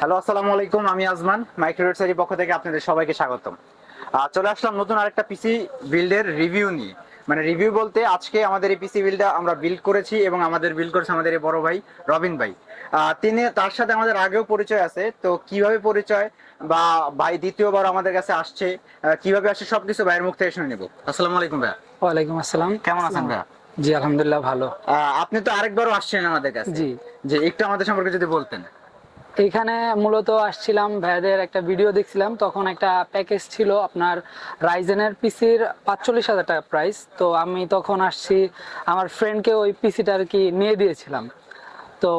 Hello, আসসালামু আলাইকুম। আমি আজমান, মাইক্রোডেটসের পক্ষ থেকে আপনাদের সবাইকে স্বাগতম। চলে আসলাম নতুন আরেকটা পিসি বিল্ডের রিভিউ নিয়ে। মানে রিভিউ বলতে আজকে আমাদের এই পিসি বিল্ডটা আমরা বিল্ড করেছি এবং আমাদের বিল্ড করেছে আমাদের এই বড় ভাই রবিন ভাই। তিনি, তার সাথে আমাদের আগেও পরিচয় আছে। তো কিভাবে পরিচয় বা ভাই দ্বিতীয়বার আমাদের কাছে আসছে, কিভাবে আসছে সবকিছু ভাইয়ের মুখ থেকে শুনে নেব। আসসালামু আলাইকুম ভাইয়া। ওয়ালাইকুম আসসালাম। কেমন আছেন ভাইয়া? জি আলহামদুলিল্লাহ ভালো। আপনি তো আরেকবারও আসছেন আমাদের কাছে। জি, যে একটু আমাদের সম্পর্কে যদি বলতেন। এইখানে মূলত আসছিলাম ভাইয়াদের একটা ভিডিও দেখছিলাম, তখন একটা প্যাকেজ ছিল আপনার রাইজেনের পিসির ৪৫,০০০ টাকা প্রাইস। তো আমি তখন আসছি, আমার ফ্রেন্ডকে ওই পিসিটা আর কি নিয়ে দিয়েছিলাম। তো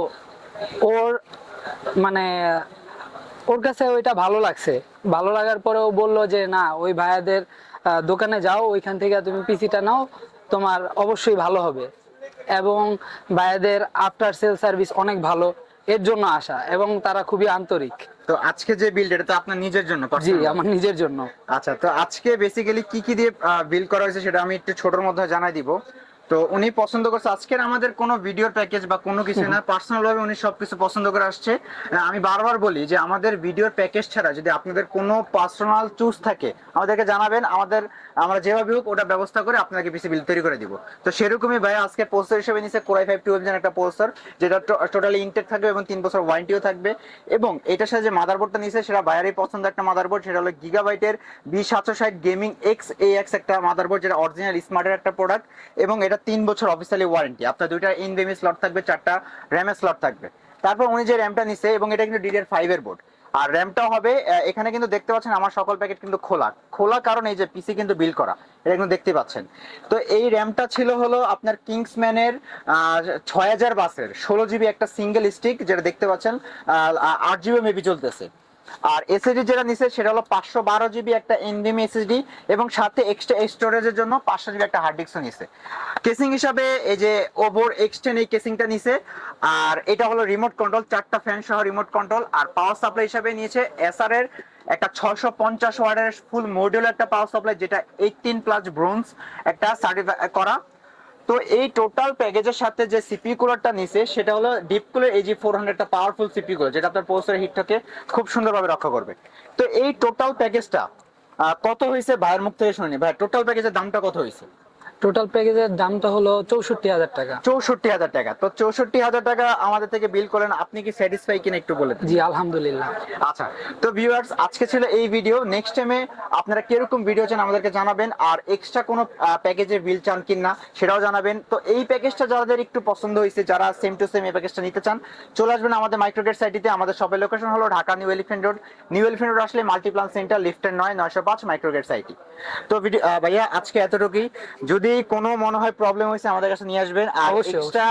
ওর মানে ওর কাছে ওইটা ভালো লাগছে। ভালো লাগার পরে ও বললো যে না, ওই ভাইয়াদের দোকানে যাও, ওইখান থেকে তুমি পিসিটা নাও, তোমার অবশ্যই ভালো হবে। এবং ভাইয়াদের আফটার সেল সার্ভিস অনেক ভালো, এর জন্য আসা, এবং তারা খুবই আন্তরিক। তো আজকে যে বিল্ড, এটা তো আপনার নিজের জন্য জি, personal? আমার নিজের জন্য। আচ্ছা, তো আজকে বেসিক্যালি কি কি দিয়ে বিল্ড করা হয়েছে সেটা আমি একটু ছোটর মধ্যে জানাই দিব। তো উনি পছন্দ করছে আজকের আমাদের কোনো ভিডিওর প্যাকেজ বা কোনো কিছু না, পার্সোনাল ভাবে উনি সবকিছু পছন্দ করে আসছে। আমি বারবার বলি যে আমাদের ভিডিওর প্যাকেজ ছাড়া যদি আপনাদের কোনো পার্সোনাল চুজ থাকে আমাদেরকে জানাবেন, আমরা যেভাবে হোক ওটা ব্যবস্থা করে আপনাকে পিসি বিল তৈরি করে দিব। তো সেরকমই ভাই আজকে পোস্টার হিসেবে নিচ্ছে কোরাই 5 12 একটা পোস্টার, যেটা টোটালি ইনটেক থাকবে এবং 3 বছর ওয়ারেন্টিও থাকবে। এবং এটার সাথে যে মাদারবোর্ডটা নিচ্ছে সেটা বাইরেই পছন্দ একটা মাদারবোর্ড, সেটা হলো গিগাবাইটের B760 গেমিং এক্স AX একটা মাদারবোর্ড, যেটা অরিজিনাল স্মার্টের একটা প্রোডাক্ট। এবং এটা 3 বছর অফিসিয়ালি ওয়ারেন্টি। আপনার দুইটা এনভিএমই স্লট থাকবে, 4টা র্যামের স্লট থাকবে। তারপর উনি যে র্যামটা নিচ্ছে, এবং এটা কিন্তু DDR5 এর বোর্ড। আর র্যামটাও হবে, এখানে কিন্তু দেখতে পাচ্ছেন আমার সকল প্যাকেট কিন্তু খোলা খোলা, কারণ এই যে পিসি কিন্তু বিল করা, এটা কিন্তু দেখতে পাচ্ছেন। তো এই র্যামটা ছিল হলো আপনার কিংসম্যানের 6000 বাসের 16 GB একটা সিঙ্গেল স্টিক, যেটা দেখতে পাচ্ছেন 8 GB মেবি চলতেছে। আর এসএসডি যেটা নিছে সেটা হলো 512 GB একটা এনভিএমই এসএসডি, এবং সাথে এক্সট্রা স্টোরেজের জন্য 500 GB একটা হার্ড ডিস্কও নিছে। কেসিং হিসাবে এই যে ওভোর X10 এই কেসিংটা নিছে। আর এটা হলো রিমোট কন্ট্রোল, 4টা ফ্যান সহ রিমোট কন্ট্রোল। আর পাওয়ার সাপ্লাই হিসাবে নিয়েছে এসআর এর একটা 650 ওয়াটের ফুল মডিউল একটা পাওয়ার সাপ্লাই, যেটা 18+ ব্রোঞ্জ একটা সার্টিফাই করা। তো এই টোটাল প্যাকেজের সাথে যে সিপিইউ কুলারটা নিছে সেটা হলো ডিপ কুলার AG400 একটা পাওয়ারফুল সিপিইউ কুলার, যেটা আপনার প্রসেসরের হিটটাকে খুব সুন্দরভাবে রক্ষা করবে। তো এই টোটাল প্যাকেজটা কত হয়েছে ভাইয়ের মুখ থেকে শুনি। ভাই টোটাল প্যাকেজের দামটা কত হয়েছে? টোটাল প্যাকেজের দামটা হলো ৬৪,০০০ টাকা। ৬৪,০০০ টাকা। তো ৬৪,০০০ টাকা আমাদের থেকে বিল করলেন, আপনি কি স্যাটিসফাই কিনা একটু বলে দেন। জি আলহামদুলিল্লাহ। আচ্ছা, তো ভিউয়ার্স আজকে ছিল এই ভিডিও। নেক্সট টাইমে আপনারা কিরকম ভিডিও চান আমাদেরকে জানাবেন, আর এক্সট্রা কোনো প্যাকেজের বিল চান কিনা সেটাও জানাবেন। তো এই প্যাকেজটা যাদের একটু পছন্দ হয়েছে, যারা সেম টু সেম এই প্যাকেজটা নিতে চান, চলে আসবেন আমাদের মাইক্রোগেট সাইটিতে। আমাদের শপের লোকেশন হলো Dhaka new elephant road. New elephant road আসলে মাল্টিপ্লান সেন্টার, লিফটের 905 মাইক্রোগেট সাইটি। তো ভিডিও ভাইয়া আজকে এতটুকুই। যদি কোনো মনে হয় প্রবলেম হয়েছে আমাদের কাছে নিয়ে আসবেন, আর অবশ্যই এক্সট্রা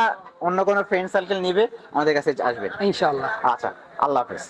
অন্য কোনো ফ্রেন্ড সার্কেল নিবে আমাদের কাছে আসবেন ইনশাআল্লাহ। আচ্ছা, আল্লাহ হাফেজ।